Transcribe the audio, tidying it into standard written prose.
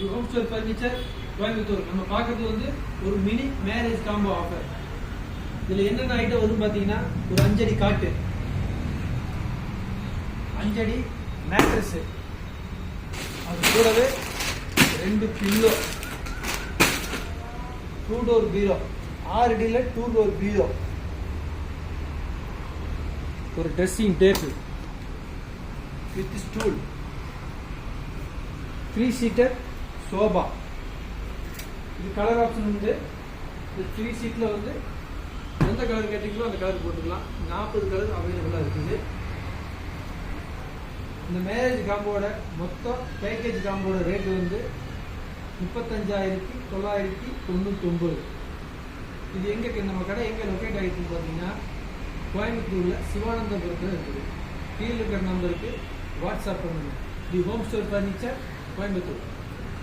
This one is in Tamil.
Home store furniture Coimbatore. நம்ம பார்க்கறது வந்து ஒரு மினி மேரேஜ் காம்போ ஆஃபர். இதுல என்னென்ன ஐட்டம் வரும் பாத்தீங்கன்னா, ஒரு 5 அடி காட்டு, 5 அடி மேட்ரஸ், அது கூடவே 2 பில்லோ, 2 டோர் பீரோ, 6 அடியில் 2 டோர் பீரோ, ஒரு dressing table with stool, 3 seater sofa. இது கலர் ஆப்ஷன் வந்து இந்த 3 சீட்டில் வந்து எந்த கலர் கேட்டிங்களோ அந்த கலர் போட்டுக்கலாம். 40 கலர் அவைலபிளாக இருக்குது. இந்த மேரேஜ் காம்போட மொத்தம் பேக்கேஜ் காம்போட ரேட்டு வந்து 35,999. இது எங்கே நம்ம கடை எங்கே லொக்கேட் ஆகிடுச்சுன்னு பார்த்தீங்கன்னா, கோயம்புத்தூரில் சிவானந்தபுரத்தில் இருக்குது. கீழே இருக்கிற நம்பருக்கு வாட்ஸ்அப் பண்ணுங்கள். The home store furniture Coimbatore.